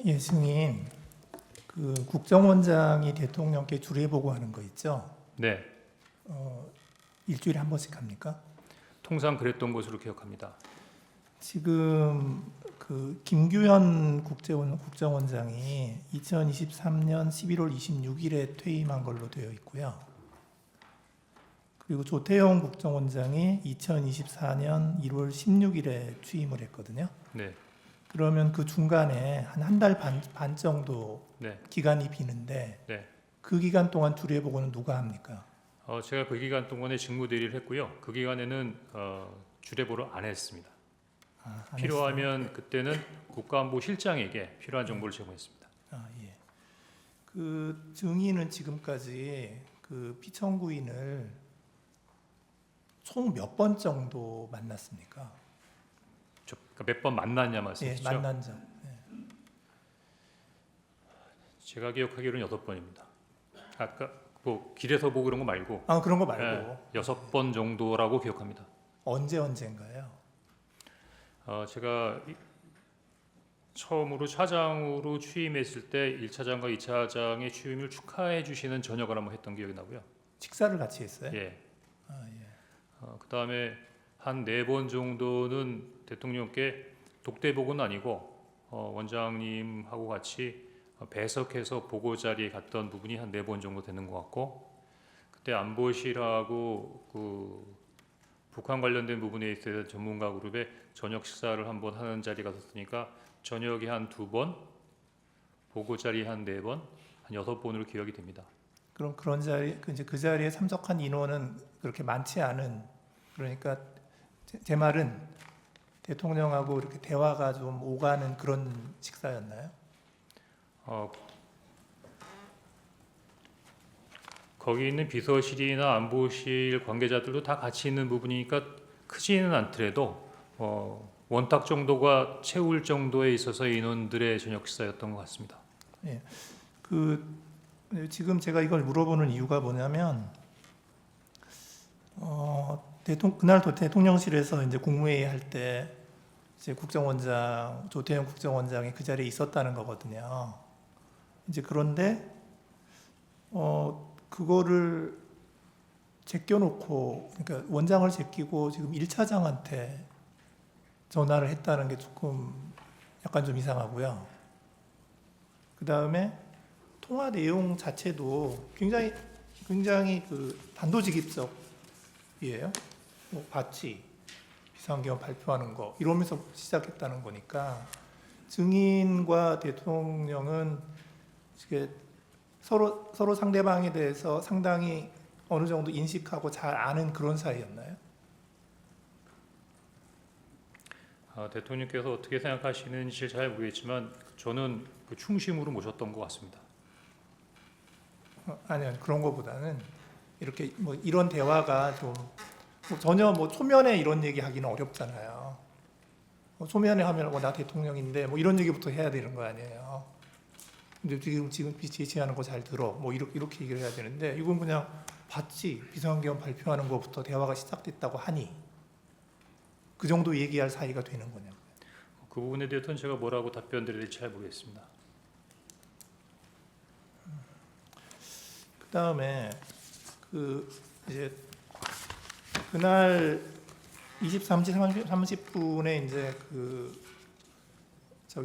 예, 승인. 그 국정원장이 대통령께 주례 보고하는 거 있죠? 네, 일주일에 한 번씩 합니까? 통상 그랬던 것으로 기억합니다. 지금 그 김규현 국정원장이 2023년 11월 26일에 퇴임한 걸로 되어 있고요. 그리고 조태용 국정원장이 2024년 1월 16일에 취임을 했거든요. 네, 그러면 그 중간에 한 달 반 정도 네, 기간이 비는데 네. 그 기간 동안 주례 보고는 누가 합니까? 제가 그 기간 동안에 직무 대리를 했고요. 그 기간에는 주례보를 안 했습니다. 안 필요하면 했어요? 그때는 국가안보실장에게 필요한 정보를 제공했습니다. 예. 그 증인은 지금까지 그 피청구인을 총 몇 번 정도 만났습니까? 그러니까 몇 번 만났냐 예, 말씀이시죠? 만난 적. 제가 기억하기로는 6번입니다. 아까 뭐 길에서 보고 그런 거 말고 그런 거 말고 6번 정도라고 기억합니다. 언제인가요? 제가 처음으로 차장으로 취임했을 때 1차장과 2차장의 취임을 축하해 주시는 저녁을 한번 했던 기억이 나고요. 식사를 같이 했어요? 예. 예. 그 다음에 한 4번 정도는 대통령께 독대복은 아니고 원장님하고 같이 배석해서 보고 자리에 갔던 부분이 한 4번 정도 되는 것 같고, 그때 안보실하고 그 북한 관련된 부분에 있어서 전문가 그룹의 저녁 식사를 한번 하는 자리가 있었으니까 저녁에 한 2번, 보고 자리 한 4번, 한 6번으로 기억이 됩니다. 그럼 그런 자리 그 자리에 참석한 인원은 그렇게 많지 않은, 그러니까 제 말은 대통령하고 이렇게 대화가 좀 오가는 그런 식사였나요? 거기 있는 비서실이나 안보실 관계자들도 다 같이 있는 부분이니까 크지는 않더라도 원탁 정도가 채울 정도에 있어서 인원들의 저녁 식사였던 것 같습니다. 예. 지금 제가 이걸 물어보는 이유가 뭐냐면 그날 대통령실에서 이제 국무회의 할 때 이제 조태용 국정원장이 그 자리에 있었다는 거거든요. 이제 그런데 그거를 제껴놓고, 그러니까 원장을 제끼고 지금 1차장한테 전화를 했다는 게 조금 약간 좀 이상하고요. 그 다음에 통화 내용 자체도 굉장히 그 단도직입적이에요. 뭐 봤지, 비상계엄 발표하는 거 이러면서 시작했다는 거니까 증인과 대통령은 이게 서로 상대방에 대해서 상당히 어느 정도 인식하고 잘 아는 그런 사이였나요? 대통령께서 어떻게 생각하시는지 잘 모르겠지만 저는 그 충심으로 모셨던 것 같습니다. 아니요, 그런 거보다는 이렇게 뭐 이런 대화가 좀 전혀 뭐 초면에 이런 얘기 하기는 어렵잖아요. 초면에 하면 나 대통령인데 뭐 이런 얘기부터 해야 되는 거 아니에요. 근데 지금 제시하는 거 잘 들어 뭐 이렇게 얘기를 해야 되는데, 이건 그냥 봤지, 비상계엄 발표하는 것부터 대화가 시작됐다고 하니 그 정도 얘기할 사이가 되는 거냐고요. 그 부분에 대해서는 제가 뭐라고 답변드려야 될지 잘 모르겠습니다. 그 다음에 이제 그날 23시 30분에 이제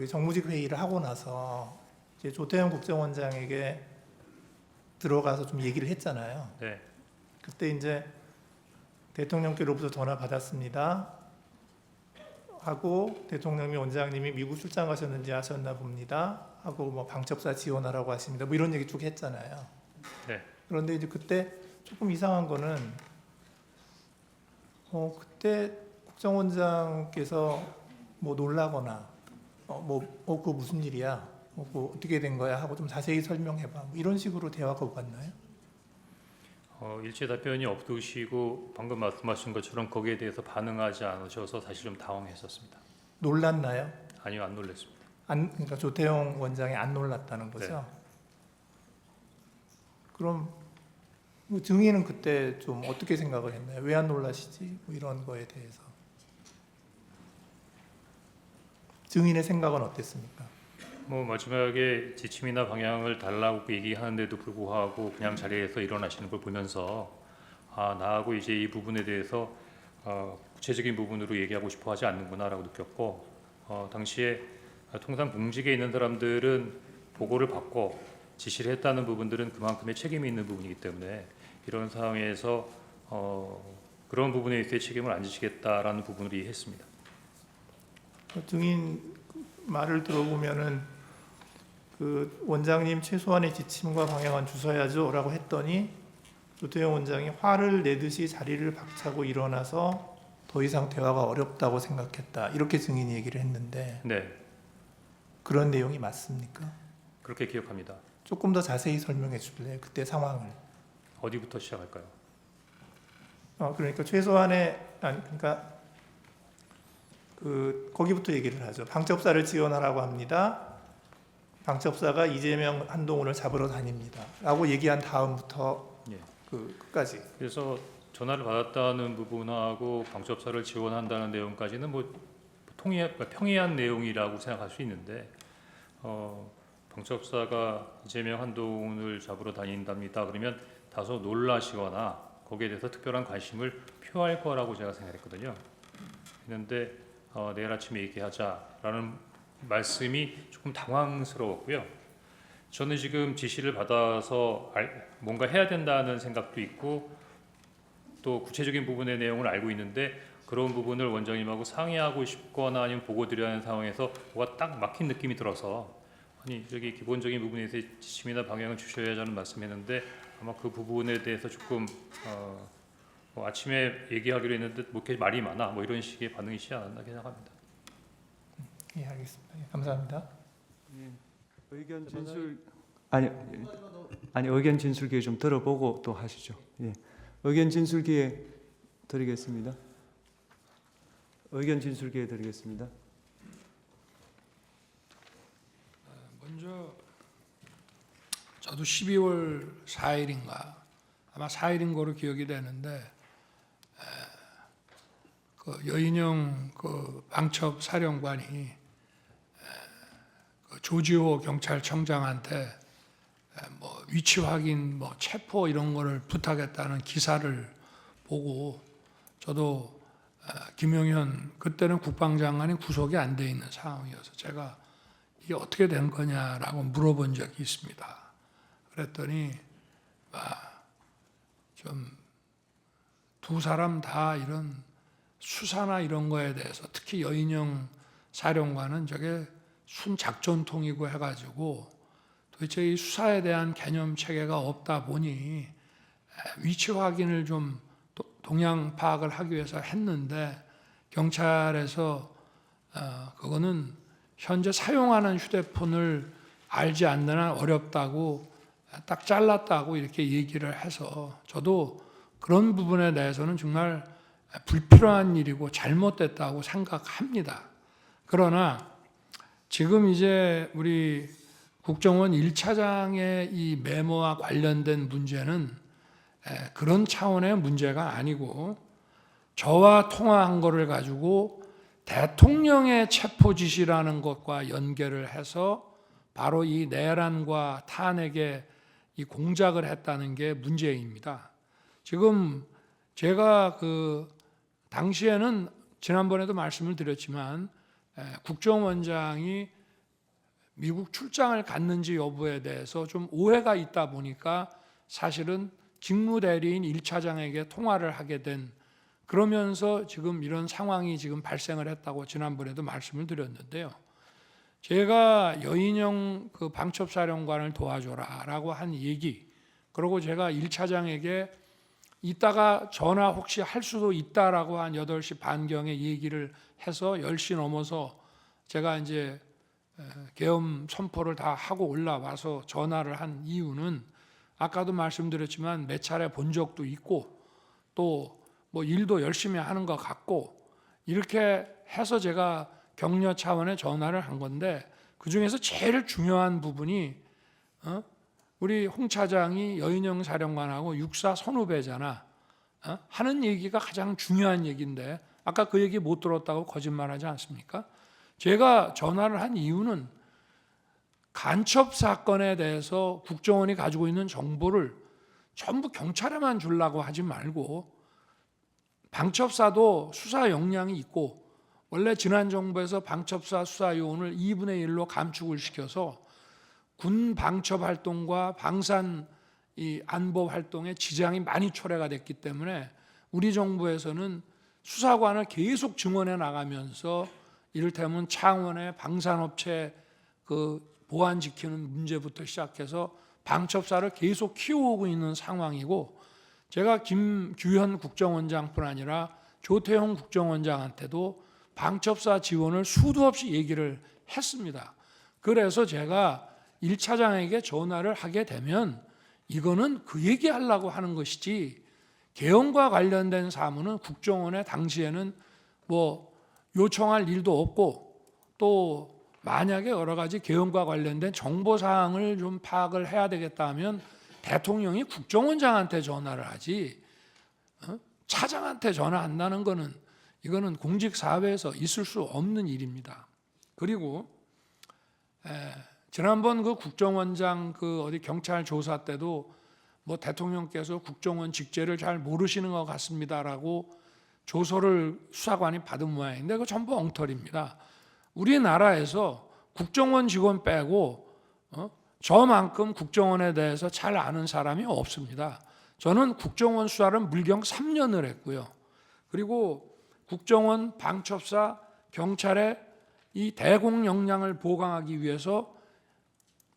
정무직 회의를 하고 나서 이제 조태용 국정원장에게 들어가서 좀 얘기를 했잖아요. 네, 그때 이제 대통령께로부터 전화 받았습니다 하고, 대통령이 원장님이 미국 출장 가셨는지 아셨나 봅니다 하고, 뭐 방첩사 지원하라고 하십니다 뭐 이런 얘기 쭉 했잖아요. 네. 그런데 이제 그때 조금 이상한 거는 그때 국정원장께서 뭐 놀라거나 그거 무슨 일이야, 그거 어떻게 된 거야 하고 좀 자세히 설명해봐 뭐 이런 식으로 대화가 오갔나요? 일체 답변이 없으시고 방금 말씀하신 것처럼 거기에 대해서 반응하지 않으셔서 사실 좀 당황했었습니다. 놀랐나요? 아니요, 안 놀랐습니다. 그러니까 조태용 원장이 안 놀랐다는 거죠? 네. 그럼 증인은 그때 좀 어떻게 생각을 했나요? 왜 안 놀라시지? 뭐 이런 거에 대해서 증인의 생각은 어땠습니까? 뭐 마지막에 지침이나 방향을 달라고 얘기하는데도 불구하고 그냥 자리에서 일어나시는 걸 보면서 나하고 이제 이 부분에 대해서 구체적인 부분으로 얘기하고 싶어 하지 않는구나라고 느꼈고 당시에 통상 공직에 있는 사람들은 보고를 받고 지시를 했다는 부분들은 그만큼의 책임이 있는 부분이기 때문에 이런 상황에서 그런 부분에 있어서 책임을 안 지시겠다라는 부분으로 이해했습니다. 증인 말을 들어보면은 그 원장님 최소한의 지침과 방향은 주셔야죠라고 했더니 조태영 원장이 화를 내듯이 자리를 박차고 일어나서 더 이상 대화가 어렵다고 생각했다 이렇게 증인이 얘기를 했는데 네, 그런 내용이 맞습니까? 그렇게 기억합니다. 조금 더 자세히 설명해 줄래요? 그때 상황을. 어디부터 시작할까요? 그러니까 최소한의 그러니까 거기부터 얘기를 하죠. 방첩사를 지원하라고 합니다. 방첩사가 이재명 한동훈을 잡으러 다닙니다.라고 얘기한 다음부터 예. 끝까지. 그래서 전화를 받았다는 부분하고 방첩사를 지원한다는 내용까지는 뭐 평이한 내용이라고 생각할 수 있는데 방첩사가 이재명 한동훈을 잡으러 다닌답니다. 그러면 다소 놀라시거나 거기에 대해서 특별한 관심을 표할 거라고 제가 생각했거든요. 그런데 내일 아침에 얘기하자라는 말씀이 조금 당황스러웠고요. 저는 지금 지시를 받아서 뭔가 해야 된다는 생각도 있고 또 구체적인 부분의 내용을 알고 있는데 그런 부분을 원장님하고 상의하고 싶거나 아니면 보고 드려야 하는 상황에서 뭐가 딱 막힌 느낌이 들어서 아니 여기 기본적인 부분에 대해서 지침이나 방향을 주셔야 하는 말씀했는데 아마 그 부분에 대해서 조금 뭐 아침에 얘기하기로 했는데 뭐 이렇게 말이 많아 뭐 이런 식의 반응이시지 않았나 생각합니다. 예, 알겠습니다. 예, 감사합니다. 의견 진술 아니 의견 진술 기회 좀 들어보고 또 하시죠. 예. 의견 진술 기회 드리겠습니다. 의견 진술 기회 드리겠습니다. 먼저 저도 12월 4일인가 아마 4일인 거로 기억이 되는데 그 여인영 그 방첩 사령관이 그 조지호 경찰청장한테 뭐 위치 확인, 뭐 체포 이런 거를 부탁했다는 기사를 보고 저도 김용현 그때는 국방장관이 구속이 안 돼 있는 상황이어서 제가 이게 어떻게 된 거냐라고 물어본 적이 있습니다. 그랬더니 좀 두 사람 다 이런 수사나 이런 거에 대해서 특히 여인영 사령관은 저게 순작전통이고 해가지고 도대체 이 수사에 대한 개념 체계가 없다 보니 위치 확인을 좀 동향 파악을 하기 위해서 했는데 경찰에서 그거는 현재 사용하는 휴대폰을 알지 않는 한 어렵다고 딱 잘랐다고 이렇게 얘기를 해서 저도 그런 부분에 대해서는 정말 불필요한 일이고 잘못됐다고 생각합니다. 그러나 지금 이제 우리 국정원 1차장의 이 메모와 관련된 문제는 그런 차원의 문제가 아니고 저와 통화한 거를 가지고 대통령의 체포 지시라는 것과 연결을 해서 바로 이 내란과 탄핵에 이 공작을 했다는 게 문제입니다. 지금 제가 그 당시에는 지난번에도 말씀을 드렸지만 국정원장이 미국 출장을 갔는지 여부에 대해서 좀 오해가 있다 보니까 사실은 직무대리인 1차장에게 통화를 하게 된 그러면서 지금 이런 상황이 지금 발생을 했다고 지난번에도 말씀을 드렸는데요. 제가 여인영 그 방첩사령관을 도와줘라라고 한 얘기 그리고 제가 1차장에게 이따가 전화 혹시 할 수도 있다라고 한 8시 반경에 얘기를 해서 10시 넘어서 제가 이제 계엄 선포를 다 하고 올라와서 전화를 한 이유는 아까도 말씀드렸지만 몇 차례 본 적도 있고 또 뭐 일도 열심히 하는 것 같고 이렇게 해서 제가 격려 차원의 전화를 한 건데 그중에서 제일 중요한 부분이 우리 홍 차장이 여인영 사령관하고 육사 선후배잖아 하는 얘기가 가장 중요한 얘기인데 아까 그 얘기 못 들었다고 거짓말하지 않습니까? 제가 전화를 한 이유는 간첩 사건에 대해서 국정원이 가지고 있는 정보를 전부 경찰에만 주려고 하지 말고 방첩사도 수사 역량이 있고 원래 지난 정부에서 방첩사 수사 요원을 2분의 1로 감축을 시켜서 군 방첩 활동과 방산 이 안보 활동에 지장이 많이 초래가 됐기 때문에 우리 정부에서는 수사관을 계속 증원해 나가면서 이를테면 창원의 방산업체 그 보안 지키는 문제부터 시작해서 방첩사를 계속 키워오고 있는 상황이고 제가 김규현 국정원장뿐 아니라 조태용 국정원장한테도 방첩사 지원을 수도 없이 얘기를 했습니다. 그래서 제가 1차장에게 전화를 하게 되면 이거는 그 얘기하려고 하는 것이지 개헌과 관련된 사무는 국정원에 당시에는 뭐 요청할 일도 없고 또 만약에 여러 가지 개헌과 관련된 정보 사항을 좀 파악을 해야 되겠다 하면 대통령이 국정원장한테 전화를 하지 차장한테 전화한다는 거는 이거는 공직 사회에서 있을 수 없는 일입니다. 그리고 지난번 그 국정원장 그 어디 경찰 조사 때도 뭐 대통령께서 국정원 직제를 잘 모르시는 것 같습니다라고 조서를 수사관이 받은 모양인데 그거 전부 엉터리입니다. 우리나라에서 국정원 직원 빼고 저만큼 국정원에 대해서 잘 아는 사람이 없습니다. 저는 국정원 수사를 물경 3년을 했고요. 그리고 국정원, 방첩사, 경찰의 이 대공 역량을 보강하기 위해서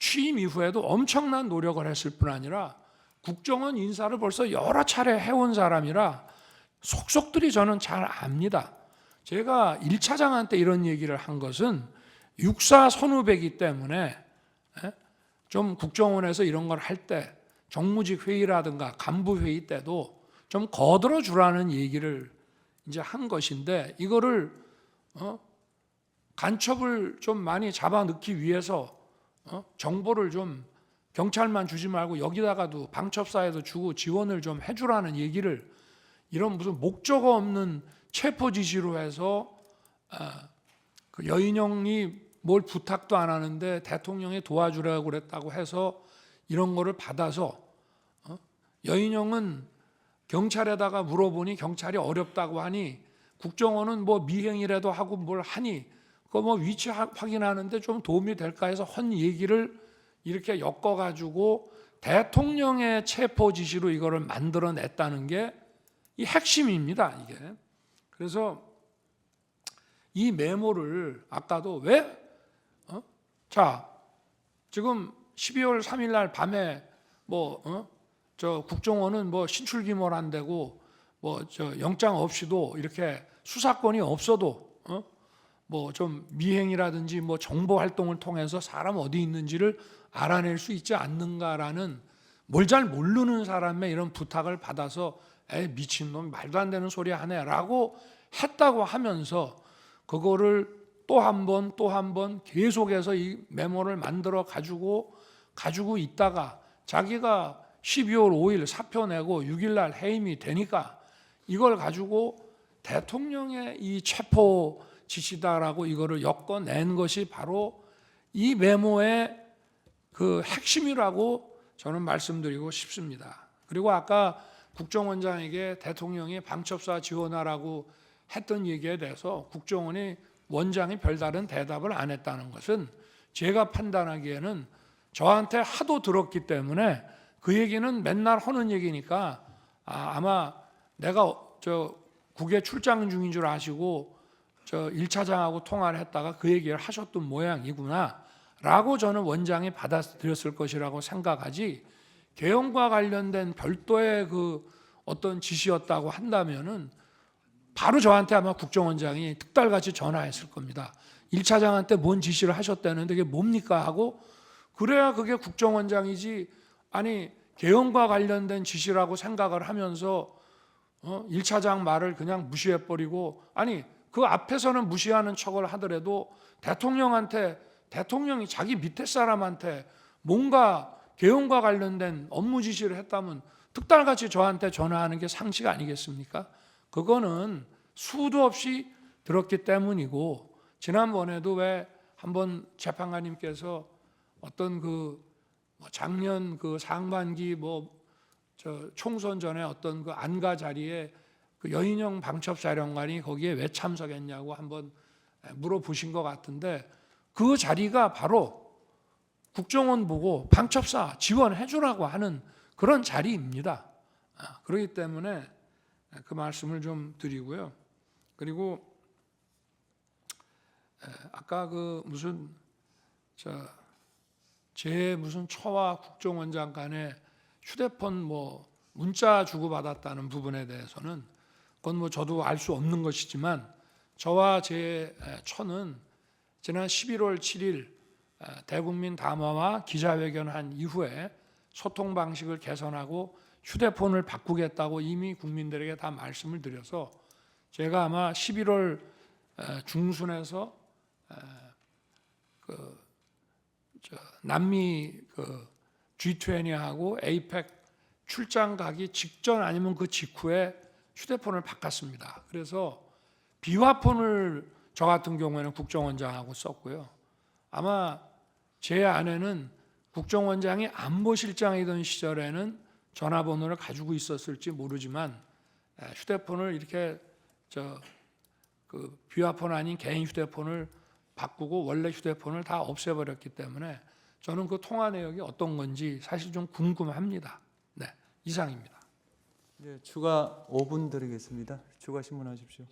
취임 이후에도 엄청난 노력을 했을 뿐 아니라 국정원 인사를 벌써 여러 차례 해온 사람이라 속속들이 저는 잘 압니다. 제가 1차장한테 이런 얘기를 한 것은 육사 선후배이기 때문에 좀 국정원에서 이런 걸 할 때 정무직 회의라든가 간부 회의 때도 좀 거들어 주라는 얘기를 이제 한 것인데 이거를 간첩을 좀 많이 잡아 넣기 위해서 정보를 좀 경찰만 주지 말고 여기다가도 방첩사에도 주고 지원을 좀 해주라는 얘기를 이런 무슨 목적 없는 체포 지시로 해서 그 여인영이 뭘 부탁도 안 하는데 대통령이 도와주라고 그랬다고 해서 이런 거를 받아서 여인영은 경찰에다가 물어보니 경찰이 어렵다고 하니 국정원은 뭐 미행이라도 하고 뭘 하니 그거 뭐 위치 확인하는데 좀 도움이 될까 해서 헌 얘기를 이렇게 엮어가지고 대통령의 체포 지시로 이거를 만들어냈다는 게 이 핵심입니다. 이게 그래서 이 메모를 아까도 왜 자 지금 12월 3일 날 밤에 저 국정원은 뭐 신출귀몰한다고 뭐 저 영장 없이도 이렇게 수사권이 없어도 뭐 좀 미행이라든지 뭐 정보 활동을 통해서 사람 어디 있는지를 알아낼 수 있지 않는가라는 뭘 잘 모르는 사람의 이런 부탁을 받아서 에이 미친놈 말도 안 되는 소리 하네라고 했다고 하면서 그거를 또 한 번 계속해서 이 메모를 만들어 가지고 있다가 자기가 12월 5일 사표 내고 6일 날 해임이 되니까 이걸 가지고 대통령의 이 체포 지시다라고 이거를 엮어낸 것이 바로 이 메모의 그 핵심이라고 저는 말씀드리고 싶습니다. 그리고 아까 국정원장에게 대통령이 방첩사 지원하라고 했던 얘기에 대해서 국정원이 원장이 별다른 대답을 안 했다는 것은 제가 판단하기에는 저한테 하도 들었기 때문에 그 얘기는 맨날 하는 얘기니까 아마 내가 저 국외 출장 중인 줄 아시고 저 1차장하고 통화를 했다가 그 얘기를 하셨던 모양이구나 라고 저는 원장이 받아들였을 것이라고 생각하지 개헌과 관련된 별도의 그 어떤 지시였다고 한다면은 바로 저한테 아마 국정원장이 특달같이 전화했을 겁니다. 1차장한테 뭔 지시를 하셨다는데 그게 뭡니까 하고 그래야 그게 국정원장이지 아니 개헌과 관련된 지시라고 생각을 하면서 1차장 말을 그냥 무시해버리고 아니 그 앞에서는 무시하는 척을 하더라도 대통령이 자기 밑에 사람한테 뭔가 개헌과 관련된 업무 지시를 했다면 특달같이 저한테 전화하는 게 상식 아니겠습니까? 그거는 수도 없이 들었기 때문이고 지난번에도 왜 한번 재판관님께서 어떤 뭐 작년 상반기 총선 전에 어떤 안가 자리에 여인영 방첩사령관이 거기에 왜 참석했냐고 한번 물어보신 것 같은데 그 자리가 바로 국정원 보고 방첩사 지원해 주라고 하는 그런 자리입니다. 그렇기 때문에 그 말씀을 좀 드리고요. 그리고 아까 무슨 처와 국정원장 간에 휴대폰 문자 주고받았다는 부분에 대해서는 그건 저도 알 수 없는 것이지만 저와 제 처는 지난 11월 7일 대국민 담화와 기자회견한 이후에 소통 방식을 개선하고 휴대폰을 바꾸겠다고 이미 국민들에게 다 말씀을 드려서 제가 아마 11월 중순에서 남미 G20하고 APEC 출장 가기 직전 아니면 그 직후에 휴대폰을 바꿨습니다. 그래서 비화폰을 저 같은 경우에는 국정원장하고 썼고요. 아마 제 아내는 국정원장이 안보실장이던 시절에는 전화번호를 가지고 있었을지 모르지만 휴대폰을 이렇게 비화폰 아닌 개인 휴대폰을 바꾸고 원래 휴대폰을 다 없애버렸기 때문에 저는 그 통화 내역이 어떤 건지 사실 좀 궁금합니다. 네, 이상입니다. 네, 추가 5분 드리겠습니다. 추가 신문하십시오.